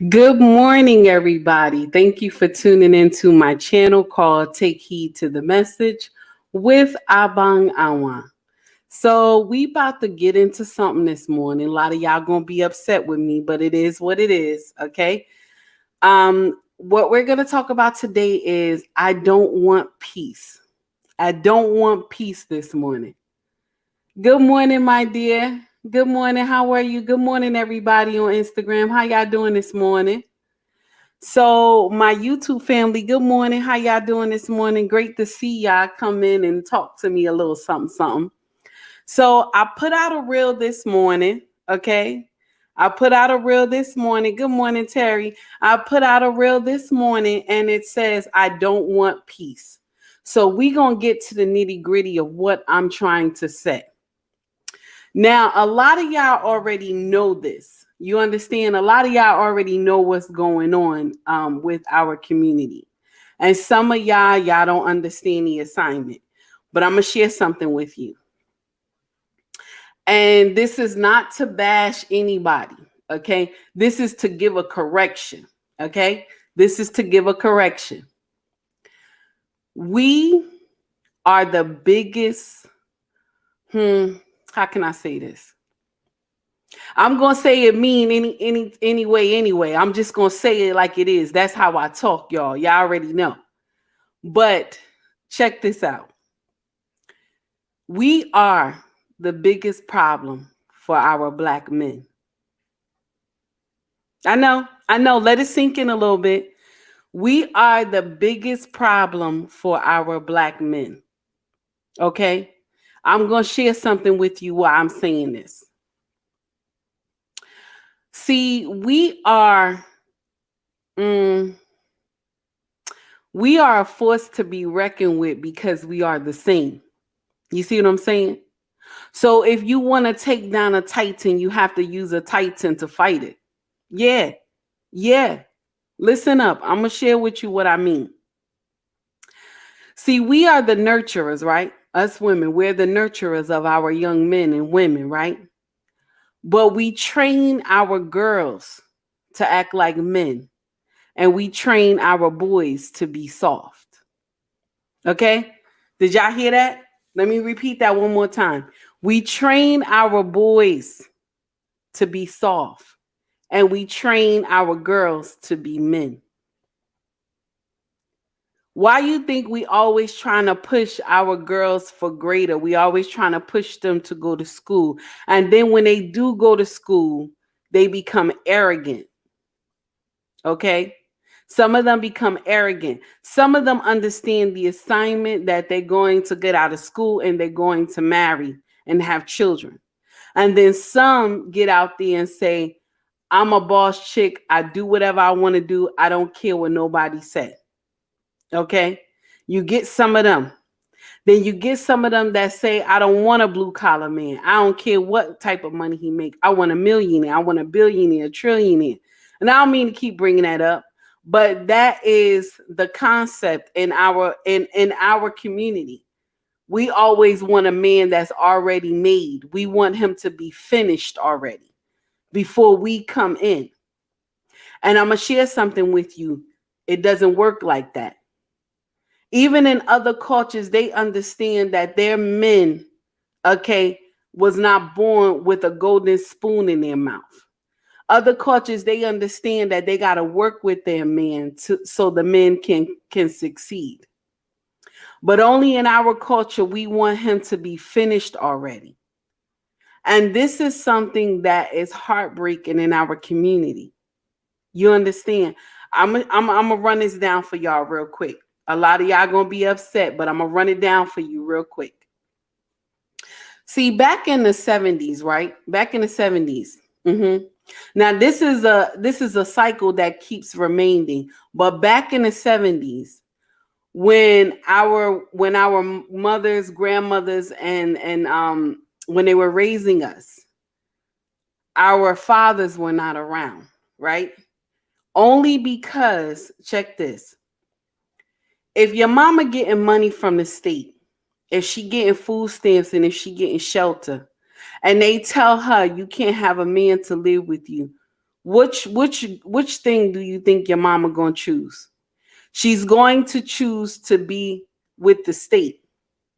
Good morning, everybody. Thank you for tuning into my channel called Take Heed to the Message with Abang Awan. So we about to get into something this morning. A lot of y'all gonna be upset with me, but it is what it is, okay? What we're gonna talk about today is I don't want peace. I don't want peace this morning. Good morning, my dear. Good morning. How are you? Good morning, everybody on Instagram. How y'all doing this morning? So, my YouTube family, good morning. How y'all doing this morning? Great to see y'all come in and talk to me a little something, something. So, I put out a reel this morning, okay? I put out a reel this morning. Good morning, Terry. I put out a reel this morning and it says, I don't want peace. So, we're going to get to the nitty gritty of what I'm trying to say. Now, a lot of y'all already know this. You understand? A lot of y'all already know what's going on with our community. And some of y'all don't understand the assignment. But I'm going to share something with you. And this is not to bash anybody, okay? This is to give a correction, okay? This is to give a correction. We are the biggest, how can I say this? I'm gonna say it mean anyway. I'm just gonna say it like it is. That's how I talk, y'all. Y'all already know. But check this out. We are the biggest problem for our black men. I know. Let it sink in a little bit. We are the biggest problem for our black men. Okay? I'm gonna share something with you while I'm saying this. See, we are a force to be reckoned with because we are the same. You see what I'm saying? So if you want to take down a Titan, you have to use a Titan to fight it. Yeah. Listen up. I'm going to share with you what I mean. See, we are the nurturers, right? Us women, we're the nurturers of our young men and women, right? But we train our girls to act like men. And we train our boys to be soft. Okay? Did y'all hear that? Let me repeat that one more time. We train our boys to be soft, and we train our girls to be men. Why you think we always trying to push our girls for greater? We always trying to push them to go to school. And then when they do go to school, they become arrogant. Okay? Some of them become arrogant. Some of them understand the assignment that they're going to get out of school and they're going to marry and have children. And then some get out there and say, I'm a boss chick. I do whatever I want to do. I don't care what nobody said. Okay? You get some of them. Then you get some of them that say, I don't want a blue collar man. I don't care what type of money he make. I want a millionaire. I want a billionaire, a trillionaire. And I don't mean to keep bringing that up, but that is the concept in our community. We always want a man that's already made. We want him to be finished already before we come in. And I'm going to share something with you. It doesn't work like that. Even in other cultures, they understand that their men, okay, was not born with a golden spoon in their mouth. Other cultures, they understand that they got to work with their man so the men can succeed. But only in our culture, we want him to be finished already. And this is something that is heartbreaking in our community. You understand? I'm gonna run this down for y'all real quick. A lot of y'all gonna be upset, but I'm gonna run it down for you real quick. See, back in the 70s, right? Back in the 70s. Now this is a cycle that keeps remaining. But back in the 70s, when our mothers, grandmothers, and when they were raising us, our fathers were not around, right? Only because, check this, if your mama getting money from the state, if she getting food stamps and if she getting shelter, and they tell her you can't have a man to live with you, which thing do you think your mama gonna choose? She's going to choose to be with the state.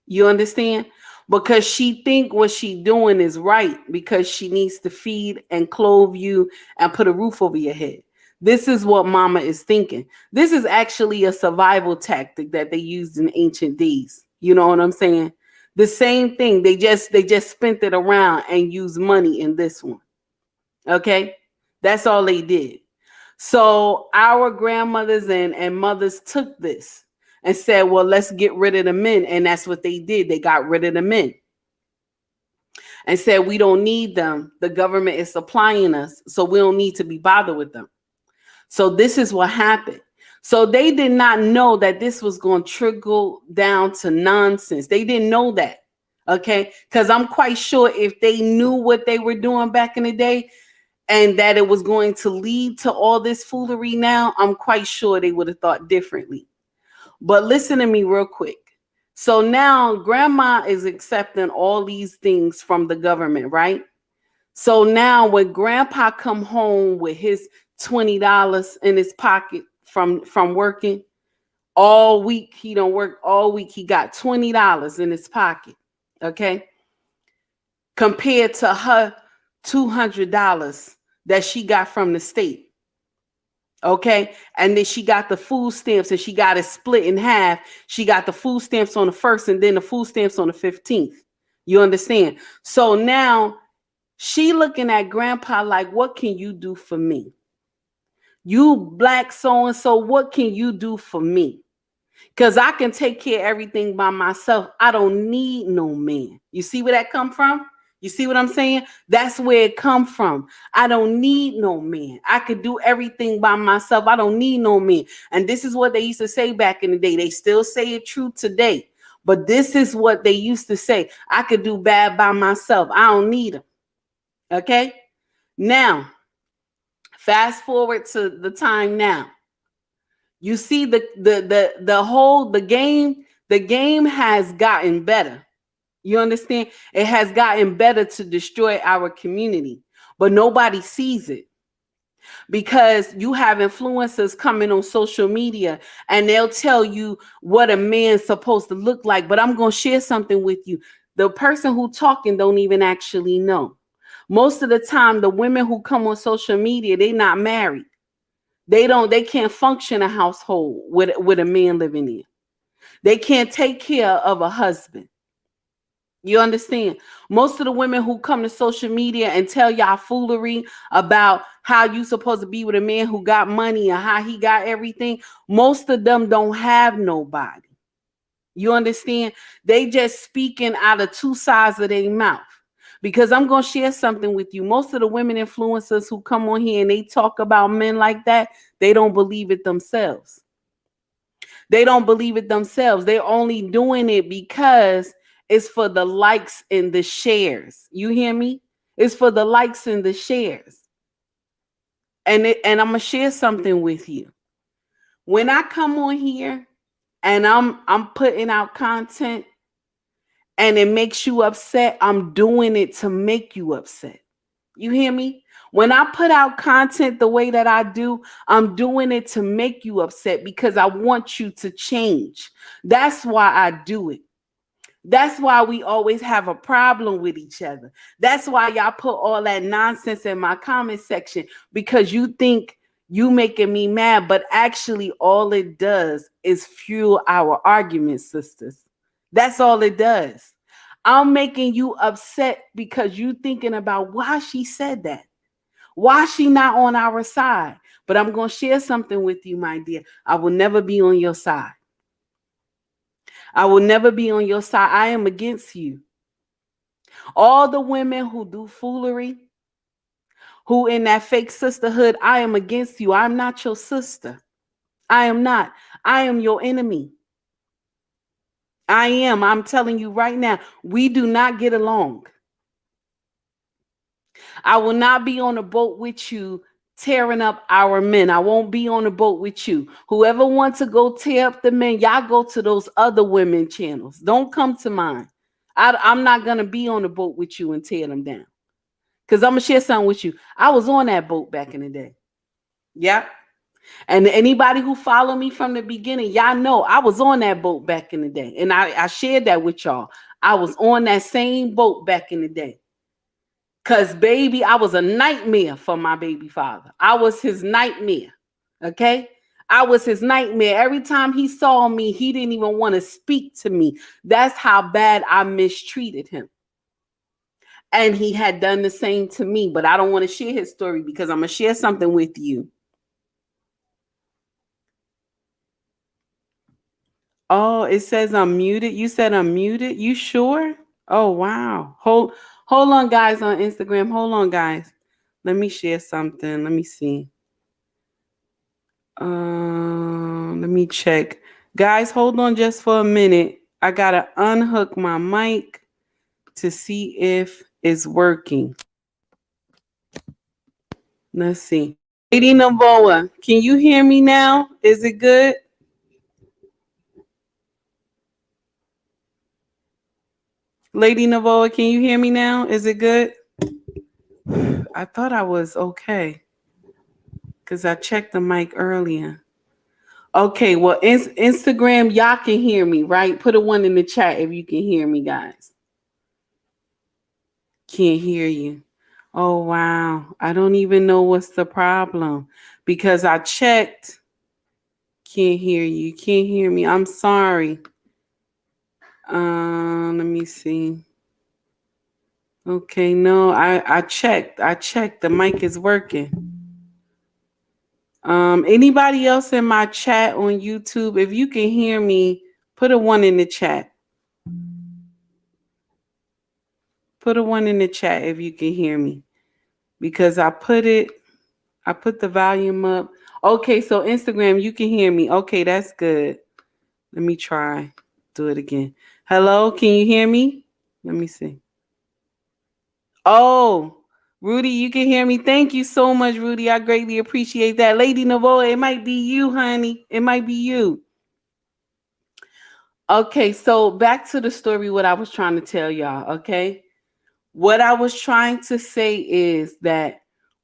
You understand? Because she think what she doing is right because she needs to feed and clothe you and put a roof over your head. This is what mama is thinking. This is actually a survival tactic that they used in ancient days. You know what I'm saying? The same thing. They just spent it around and used money in this one. Okay? That's all they did. So our grandmothers and mothers took this and said, well, let's get rid of the men. And that's what they did. They got rid of the men and said, we don't need them. The government is supplying us, so we don't need to be bothered with them. So this is what happened. So they did not know that this was going to trickle down to nonsense. They didn't know that. Okay. Because I'm quite sure if they knew what they were doing back in the day, and that it was going to lead to all this foolery now, I'm quite sure they would have thought differently. But listen to me real quick. So now grandma is accepting all these things from the government, right? So now when grandpa come home with his $20 in his pocket from working all week, he don't work all week, he got $20 in his pocket. Okay? Compared to her $200 that she got from the state. Okay. And then she got the food stamps and she got it split in half. She got the food stamps on the 1st and then the food stamps on the 15th. You understand? So now she looking at grandpa like, what can you do for me? You black so and so, what can you do for me? Because I can take care of everything by myself. I don't need no man. You see where that come from? You see what I'm saying? That's where it come from. I don't need no man. I could do everything by myself. I don't need no man. And this is what they used to say back in the day. They still say it true today. But this is what they used to say. I could do bad by myself. I don't need them. Okay? Now, fast forward to the time now. You see the game has gotten better. You understand? It has gotten better to destroy our community, but nobody sees it because you have influencers coming on social media and they'll tell you what a man's supposed to look like. But I'm going to share something with you. The person who talking don't even actually know. Most of the time, the women who come on social media, they not married. They can't function a household with a man living in. They can't take care of a husband. You understand? Most of the women who come to social media and tell y'all foolery about how you supposed to be with a man who got money and how he got everything, most of them don't have nobody. You understand? They just speaking out of two sides of their mouth. Because I'm going to share something with you. Most of the women influencers who come on here and they talk about men like that, they don't believe it themselves. They don't believe it themselves. They're only doing it because it's for the likes and the shares. You hear me? It's for the likes and the shares. And I'm gonna share something with you. When I come on here and I'm putting out content and it makes you upset, I'm doing it to make you upset. You hear me? When I put out content the way that I do, I'm doing it to make you upset because I want you to change. That's why I do it. That's why we always have a problem with each other. That's why y'all put all that nonsense in my comment section because you think you making me mad, but actually all it does is fuel our arguments, sisters. That's all it does. I'm making you upset because you thinking about why she said that. Why she not on our side? But I'm going to share something with you, my dear. I will never be on your side. I will never be on your side. I am against you. All the women who do foolery, who in that fake sisterhood, I am against you. I'm not your sister. I am not. I am your enemy. I am. I'm telling you right now, we do not get along. I will not be on a boat with you tearing up our men. I won't be on a boat with you. Whoever wants to go tear up the men, y'all go to those other women channels. Don't come to mine. I'm not going to be on the boat with you and tear them down Because I'm gonna share something with you. I was on that boat back in the day. Yep. And anybody who followed me from the beginning, y'all know I was on that boat back in the day. And I shared that with y'all. I was on that same boat back in the day. Cause baby, I was a nightmare for my baby father. I was his nightmare. Okay. I was his nightmare. Every time he saw me, he didn't even want to speak to me. That's how bad I mistreated him. And he had done the same to me. But I don't want to share his story because I'm going to share something with you. Oh, it says I'm muted. You said I'm muted. You sure? Oh, wow. Hold on, guys, on Instagram. Hold on, guys. Let me share something. Let me see. Let me check. Guys, hold on just for a minute. I gotta unhook my mic to see if it's working. Let's see. Lady Navoa, can you hear me now? Is it good? Lady Navoa, can you hear me now? Is it good? I thought I was okay because I checked the mic earlier. Okay, well, Instagram, y'all can hear me, right? Put a one in the chat if you can hear me, guys. Can't hear you. Oh, wow. I don't even know what's the problem because I checked. Can't hear you. Can't hear me. I'm sorry. Let me see. Okay, no, I checked. I checked. The mic is working. Anybody else in my chat on YouTube, if you can hear me, put a one in the chat. Put a one in the chat if you can hear me. Because I put the volume up. Okay, so Instagram, you can hear me. Okay, that's good. Let me try. Do it again. Hello, can you hear me? Let me see. Oh, Rudy, you can hear me. Thank you so much, Rudy. I greatly appreciate that. Lady Navoa, it might be you, honey. It might be you. Okay, so back to the story, what I was trying to tell y'all, okay? What I was trying to say is that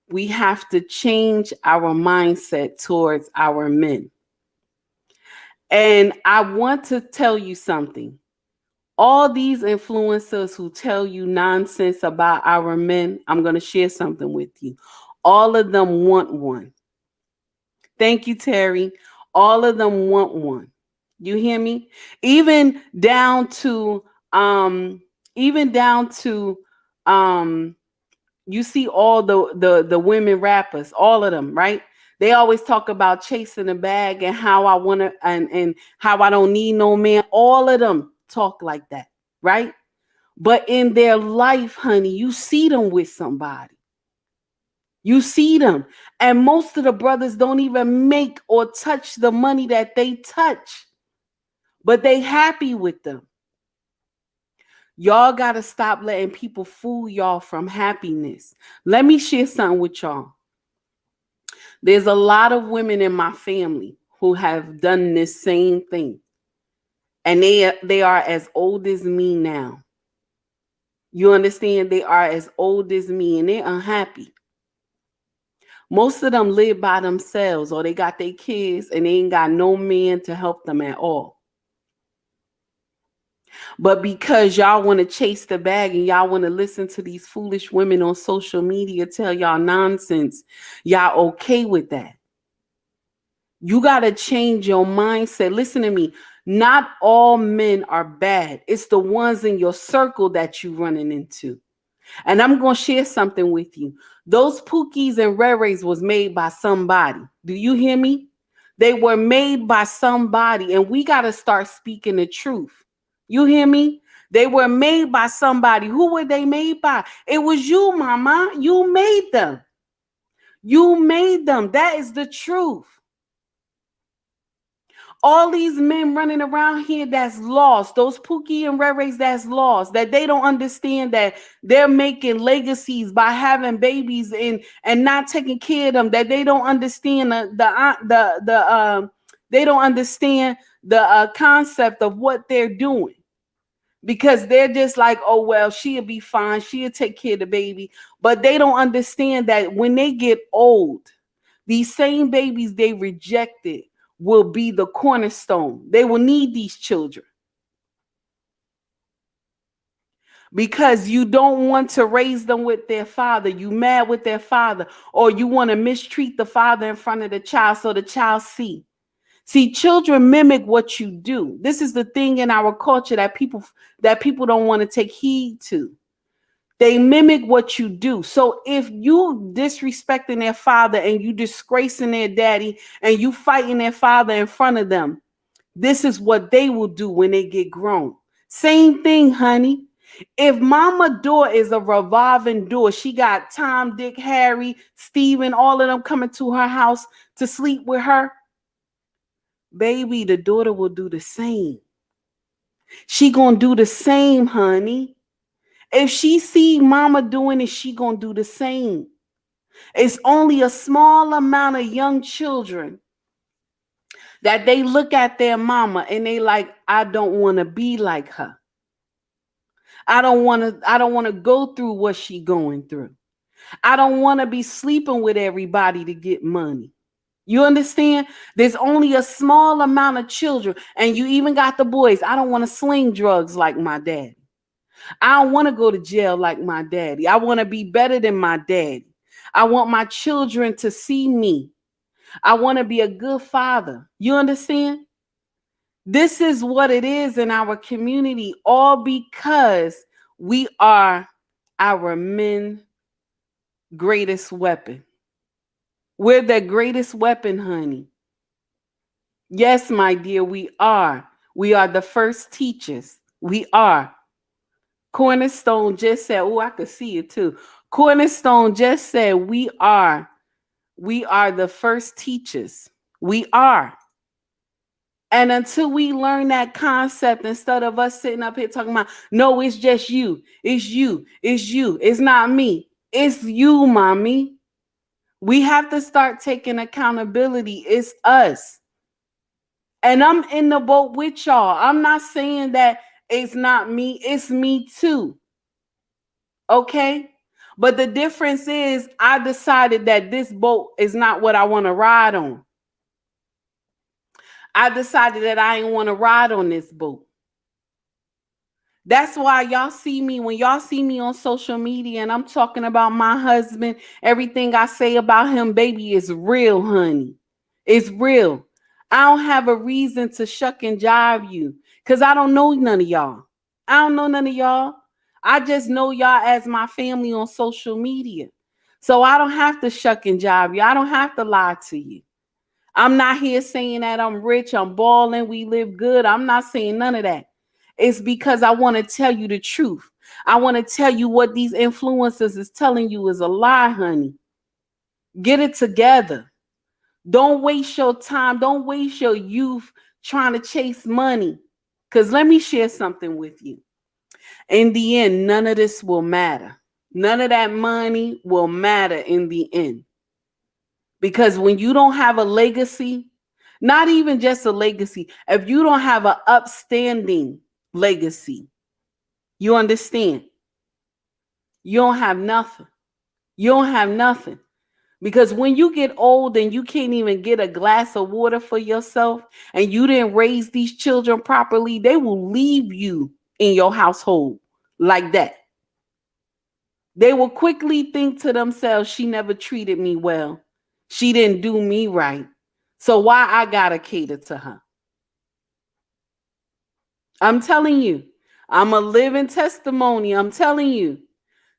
we have to change our mindset towards our men. And I want to tell you something. All these influencers who tell you nonsense about our men, I'm going to share something with you. All of them want one. Thank you, Terry. All of them want one. You hear me? Even down to um even down to um you see all the women rappers, all of them, right? They always talk about chasing a bag and how I want to and how I don't need no man. All of them talk like that, right? But in their life, honey, you see them with somebody. You see them. And most of the brothers don't even make or touch the money that they touch. But they happy with them. Y'all got to stop letting people fool y'all from happiness. Let me share something with y'all. There's a lot of women in my family who have done this same thing. And they are as old as me now. You understand? They are as old as me and they're unhappy. Most of them live by themselves or they got their kids and they ain't got no man to help them at all. But because y'all want to chase the bag and y'all want to listen to these foolish women on social media tell y'all nonsense, y'all okay with that. You got to change your mindset. Listen to me. Not all men are bad. It's the ones in your circle that you running into. And I'm going to share something with you. Those Pookies and Reres was made by somebody. Do you hear me? They were made by somebody, and we got to start speaking the truth. You hear me? They were made by somebody. Who were they made by? It was you, mama. You made them. You made them. That is the truth. All these men running around here that's lost, those Pookie and Reres that's lost, that they don't understand that they're making legacies by having babies and not taking care of them, that they don't understand they don't understand the concept of what they're doing. because they're just like, oh, well, she'll be fine. She'll take care of the baby. But they don't understand that when they get old, these same babies they rejected will be the cornerstone. They will need these children because you don't want to raise them with their father. You mad with their father, or you want to mistreat the father in front of the child so the child see. See, children mimic what you do. This is the thing in our culture that people don't want to take heed to. They mimic what you do. So if you disrespecting their father and you disgracing their daddy and you fighting their father in front of them, this is what they will do when they get grown. Same thing, honey. If mama door is a revolving door, she got Tom, Dick, Harry, Steven, all of them coming to her house to sleep with her, baby, the daughter will do the same. She gonna do the same, honey. If she see mama doing it, she gonna do the same. It's only a small amount of young children that they look at their mama and they like, I don't want to be like her. I don't want to go through what she going through. I don't want to be sleeping with everybody to get money. You understand? There's only a small amount of children, and you even got the boys. I don't want to sling drugs like my daddy. I don't want to go to jail like my daddy. I want to be better than my daddy. I want my children to see me. I want to be a good father. You understand? This is what it is in our community, all because we are our men' greatest weapon. We're their greatest weapon, honey. Yes, my dear, we are. We are the first teachers. We are. Cornerstone just said, oh, I could see it too. Cornerstone just said, we are. We are the first teachers. We are. And until we learn that concept, instead of us sitting up here talking about, no, it's just you. It's you. It's you. It's not me. It's you, mommy. We have to start taking accountability. It's us. And I'm in the boat with y'all. I'm not saying that it's not me. It's me too. Okay? But the difference is I decided that this boat is not what I want to ride on. I decided that I didn't want to ride on this boat. That's why y'all see me, when y'all see me on social media and I'm talking about my husband, everything I say about him, baby, is real, honey. It's real. I don't have a reason to shuck and jive you because I don't know none of y'all. I don't know none of y'all. I just know y'all as my family on social media. So I don't have to shuck and jive you. I don't have to lie to you. I'm not here saying that I'm rich, I'm balling, we live good. I'm not saying none of that. It's because I want to tell you the truth. I want to tell you what these influencers is telling you is a lie, honey. Get it together. Don't waste your time. Don't waste your youth trying to chase money. Because let me share something with you. In the end, none of this will matter. None of that money will matter in the end. Because when you don't have a legacy, not even just a legacy, if you don't have an upstanding legacy, you understand? You don't have nothing. You don't have nothing. Because when you get old and you can't even get a glass of water for yourself and you didn't raise these children properly, they will leave you in your household like that. They will quickly think to themselves, she never treated me well. She didn't do me right. So why I gotta cater to her? I'm telling you, I'm a living testimony. I'm telling you,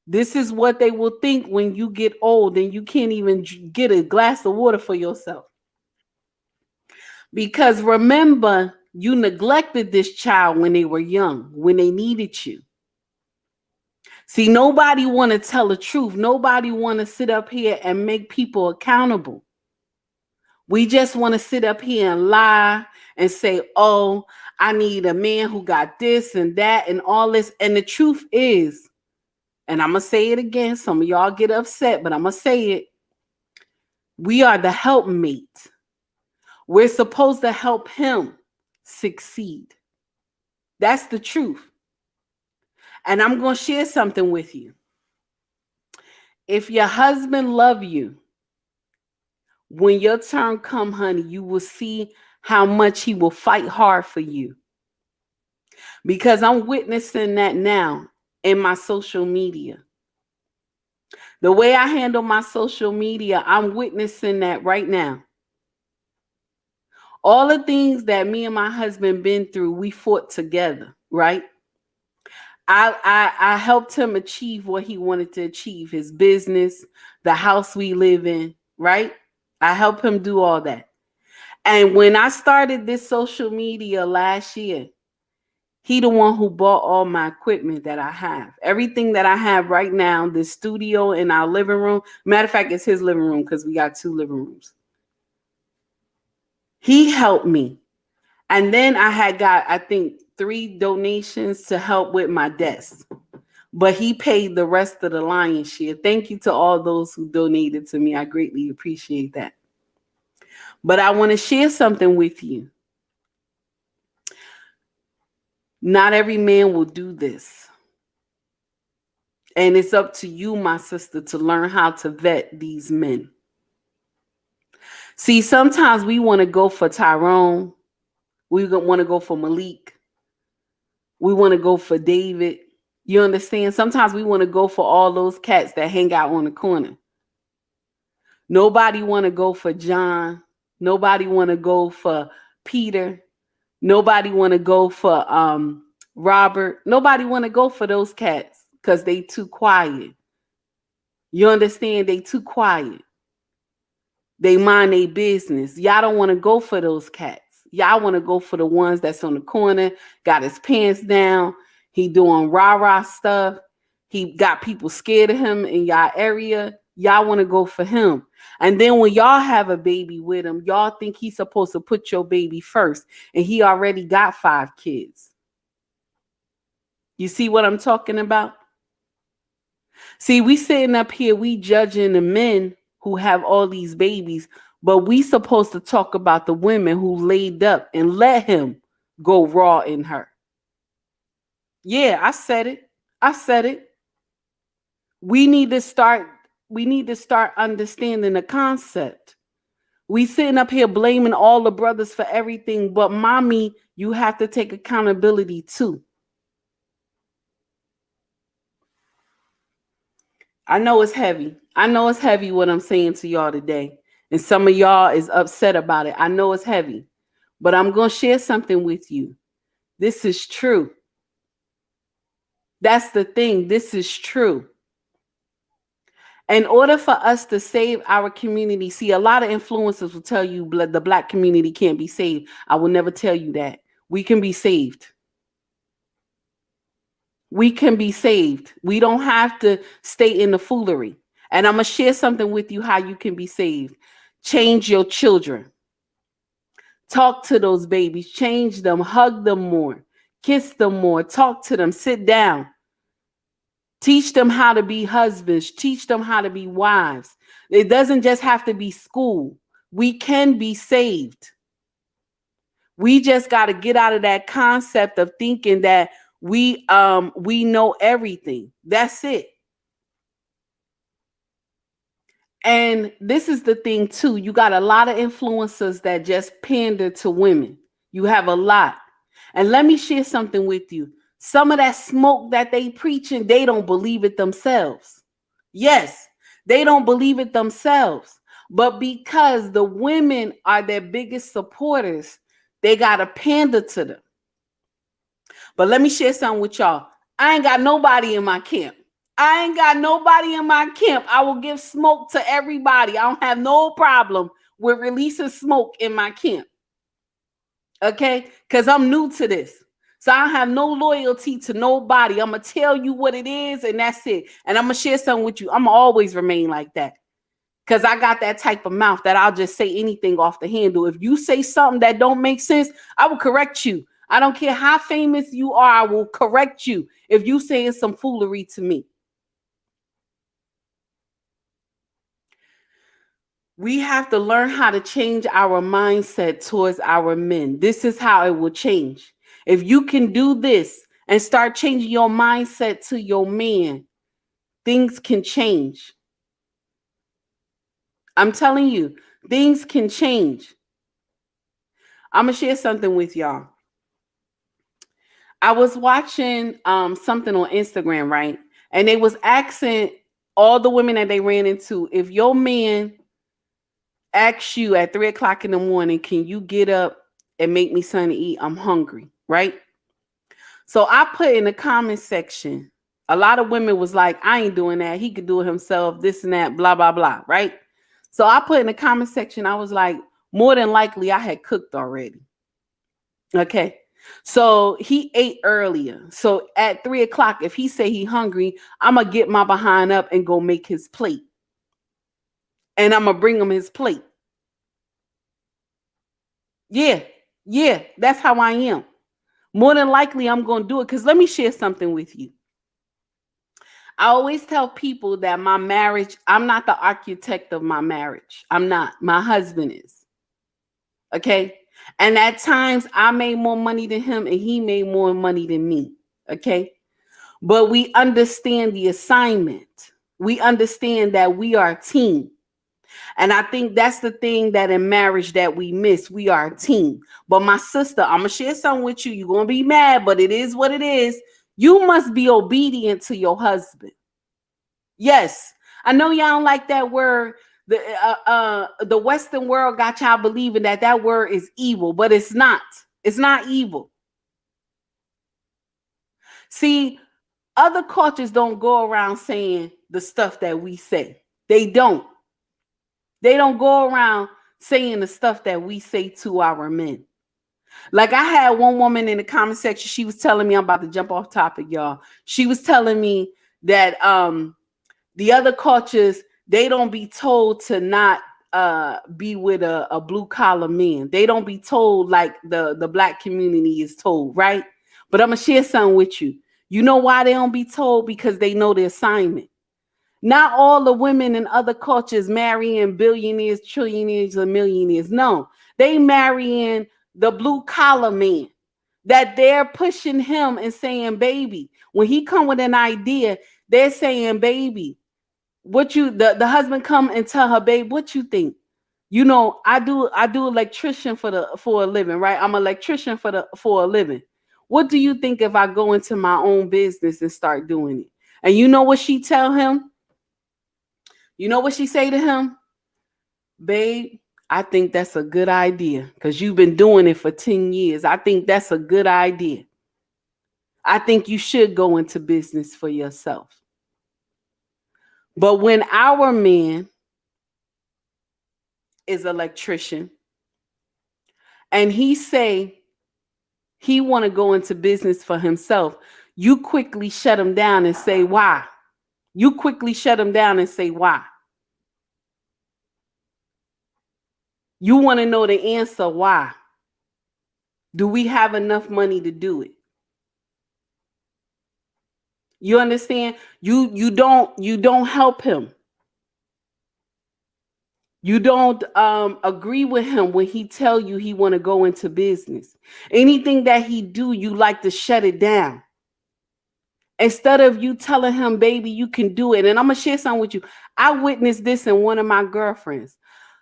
this is what they will think when you get old and you can't even get a glass of water for yourself. Because remember, you neglected this child when they were young, when they needed you. See, nobody want to tell the truth. Nobody want to sit up here and make people accountable. We just want to sit up here and lie and say, oh, I need a man who got this and that and all this. And the truth is, and I'm going to say it again, some of y'all get upset, but I'm going to say it. We are the helpmate. We're supposed to help him succeed. That's the truth. And I'm going to share something with you. If your husband love you, when your turn come, honey, you will see how much he will fight hard for you. Because I'm witnessing that now in my social media. The way I handle my social media, I'm witnessing that right now. All the things that me and my husband been through, we fought together, right? I helped him achieve what he wanted to achieve, his business, the house we live in, right? I helped him do all that. And when I started this social media last year, he the one who bought all my equipment that I have. Everything that I have right now, the studio in our living room. Matter of fact, it's his living room because we got 2 living rooms. He helped me. And then I had got, I think, 3 donations to help with my desk. But he paid the rest of the lion's share. Thank you to all those who donated to me. I greatly appreciate that. But I want to share something with you. Not every man will do this. And it's up to you, my sister, to learn how to vet these men. See, sometimes we want to go for Tyrone. We want to go for Malik. We want to go for David. You understand? Sometimes we want to go for all those cats that hang out on the corner. Nobody want to go for John. Nobody want to go for Peter. Nobody want to go for Robert. Nobody want to go for those cats because they too quiet. You understand? They too quiet. They mind their business. Y'all don't want to go for those cats. Y'all want to go for the ones that's on the corner, got his pants down. He doing rah-rah stuff. He got people scared of him in y'all area. Y'all want to go for him. And then when y'all have a baby with him, y'all think he's supposed to put your baby first. And he already got 5 kids. You see what I'm talking about? See, we sitting up here, we judging the men who have all these babies, but we supposed to talk about the women who laid up and let him go raw in her. Yeah, I said it. I said it. We need to start understanding the concept. We sitting up here blaming all the brothers for everything, but mommy, you have to take accountability too. I know it's heavy. I know it's heavy what I'm saying to y'all today. And some of y'all is upset about it. I know it's heavy. But I'm going to share something with you. This is true. That's the thing. This is true. In order for us to save our community, see, a lot of influencers will tell you the Black community can't be saved. I will never tell you that. We can be saved. We can be saved. We don't have to stay in the foolery. And I'm going to share something with you how you can be saved. Change your children. Talk to those babies. Change them. Hug them more. Kiss them more. Talk to them. Sit down. Teach them how to be husbands. Teach them how to be wives. It doesn't just have to be school. We can be saved. We just got to get out of that concept of thinking that we know everything. That's it. And this is the thing too. You got a lot of influencers that just pander to women. You have a lot. And let me share something with you. Some of that smoke that they preaching, they don't believe it themselves. Yes, they don't believe it themselves. But because the women are their biggest supporters, they got to pander to them. But let me share something with y'all. I ain't got nobody in my camp. I ain't got nobody in my camp. I will give smoke to everybody. I don't have no problem with releasing smoke in my camp. Okay? Because I'm new to this. So I don't have no loyalty to nobody. I'm going to tell you what it is, and that's it. And I'm going to share something with you. I'm going to always remain like that. Because I got that type of mouth that I'll just say anything off the handle. If you say something that don't make sense, I will correct you. I don't care how famous you are. I will correct you if you saying some foolery to me. We have to learn how to change our mindset towards our men. This is how it will change. If you can do this and start changing your mindset to your man, things can change. I'm telling you, things can change. I'm gonna share something with y'all. I was watching something on Instagram, right? And they was asking all the women that they ran into, if your man asks you at 3 o'clock in the morning, can you get up and make me something to eat? I'm hungry, right? So I put in the comment section, a lot of women was like, I ain't doing that. He could do it himself, this and that, blah, blah, blah, right? So I put in the comment section, I was like, more than likely I had cooked already. Okay. So he ate earlier. So at 3 o'clock, if he say he hungry, I'm gonna get my behind up and go make his plate. And I'm gonna bring him his plate. Yeah, yeah, that's how I am. More than likely, I'm gonna do it. Because let me share something with you. I always tell people that my marriage, I'm not the architect of my marriage. I'm not. My husband is. Okay. And at times I made more money than him and he made more money than me. Okay. But we understand the assignment. We understand that we are a team. And I think that's the thing that in marriage that we miss. We are a team. But my sister, I'm going to share something with you. You're going to be mad, but it is what it is. You must be obedient to your husband. Yes. I know y'all don't like that word. The Western world got y'all believing that that word is evil, but it's not. It's not evil. See, other cultures don't go around saying the stuff that we say. They don't. They don't go around saying the stuff that we say to our men. Like I had one woman in the comment section, she was telling me, I'm about to jump off topic, y'all. She was telling me that the other cultures, they don't be told to not be with a blue collar man. They don't be told like the black community is told, right? But I'm gonna share something with you. You know why they don't be told? Because they know the assignment. Not all the women in other cultures marrying billionaires, trillionaires, or millionaires. No, they marrying the blue collar man. That they're pushing him and saying, baby, when he come with an idea, they're saying, baby, what you the husband come and tell her, babe, what you think? You know, I do electrician for a living, right? I'm an electrician for a living. What do you think if I go into my own business and start doing it? And you know what she tell him? You know what she say to him? Babe, I think that's a good idea because you've been doing it for 10 years. I think that's a good idea. I think you should go into business for yourself. But when our man is an electrician and he say he want to go into business for himself, you quickly shut him down and say why. You quickly shut him down and say why. You want to know the answer why. Do we have enough money to do it? You understand? You don't help him. You don't agree with him when he tell you he want to go into business. Anything that he do, you like to shut it down. Instead of you telling him, baby, you can do it. And I'm gonna share something with you. I witnessed this in one of my girlfriends.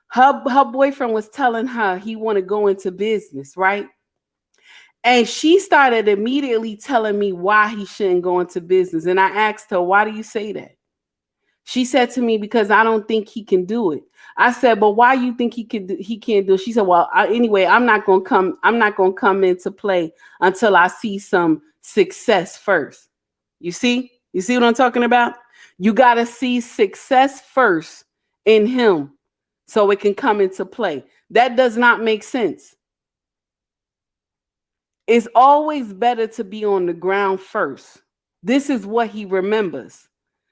Her boyfriend was telling her he want to go into business, right? And she started immediately telling me why he shouldn't go into business. And I asked her, why do you say that? She said to me, because I don't think he can do it. I said, but why you think he can't do it? She said, well, anyway, I'm not gonna come into play until I see some success first. You see? You see what I'm talking about? You gotta see success first in him so it can come into play. That does not make sense. It's always better to be on the ground first. This is what he remembers.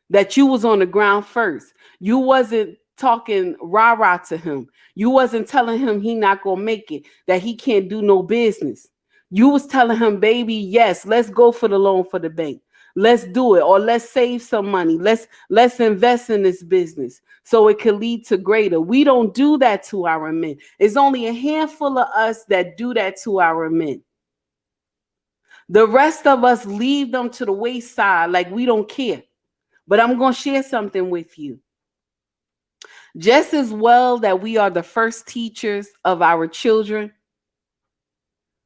That you was on the ground first. You wasn't talking rah-rah to him. You wasn't telling him he not gonna make it, that he can't do no business. You was telling him, baby, yes, let's go for the loan for the bank. Let's do it, or let's save some money. Let's invest in this business so it can lead to greater. We don't do that to our men. It's only a handful of us that do that to our men. The rest of us leave them to the wayside like we don't care. But I'm going to share something with you. Just as well that we are the first teachers of our children,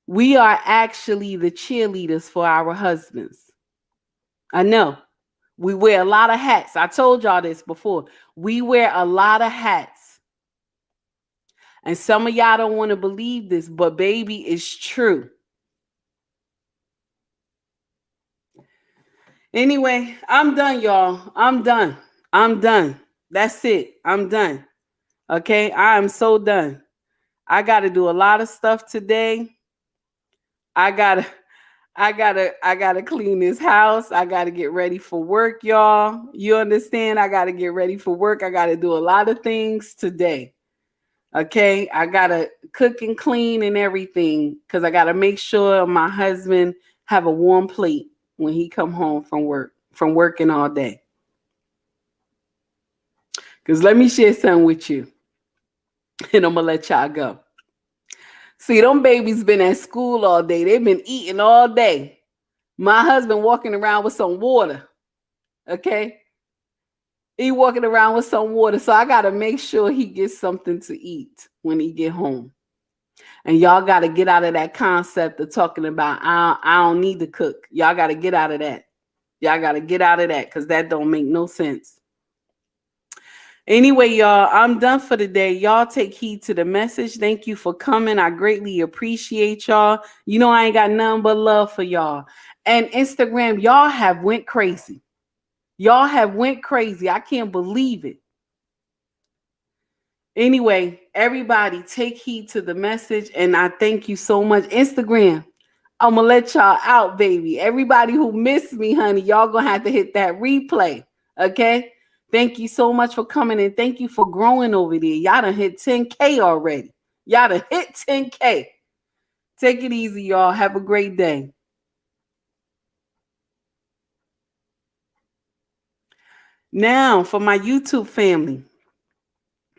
we are actually the cheerleaders for our husbands. I know. We wear a lot of hats. I told y'all this before. We wear a lot of hats. And some of y'all don't want to believe this, but baby, it's true. Anyway, I'm done, y'all. I'm done. I'm done. That's it. I'm done. Okay, I am so done. I got to do a lot of stuff today. I gotta, I gotta clean this house. I gotta get ready for work, y'all. You understand? I gotta get ready for work. I gotta do a lot of things today. Okay, I gotta cook and clean and everything because I gotta make sure my husband have a warm plate when he come home from working all day. Because let me share something with you, and I'm gonna let y'all go. See, them babies been at school all day. They've been eating all day. My husband walking around with some water. Okay, he walking around with some water, so I gotta make sure he gets something to eat when he get home. And y'all got to get out of that concept of talking about I don't need to cook. Y'all got to get out of that. Y'all got to get out of that because that don't make no sense. Anyway, y'all, I'm done for the day. Y'all take heed to the message. Thank you for coming. I greatly appreciate y'all. You know I ain't got nothing but love for y'all. And Instagram, y'all have went crazy. Y'all have went crazy. I can't believe it. Anyway, everybody take heed to the message, and I thank you so much. Instagram, I'm gonna let y'all out, baby. Everybody who missed me, honey, y'all gonna have to hit that replay. Okay. Thank you so much for coming, and thank you for growing over there. Y'all done hit 10K already. Y'all done hit 10K. Take it easy, y'all. Have a great day. Now, for my YouTube family,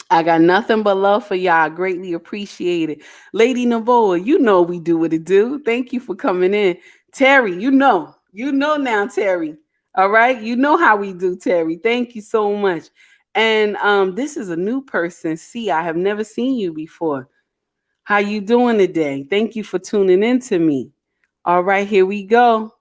I got nothing but love for y'all. I greatly appreciate it. Lady Navoa, you know we do what it do. Thank you for coming in. Terry, you know. You know now, Terry. All right. You know how we do, Terry. Thank you so much. And this is a new person. See, I have never seen you before. How you doing today? Thank you for tuning in to me. All right, here we go.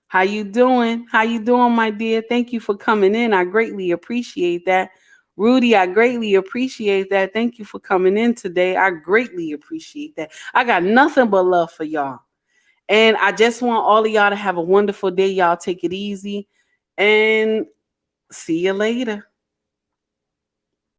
How you doing? How you doing, my dear? Thank you for coming in. I greatly appreciate that. Rudy, I greatly appreciate that. Thank you for coming in today. I greatly appreciate that. I got nothing but love for y'all. And I just want all of y'all to have a wonderful day. Y'all take it easy and see you later.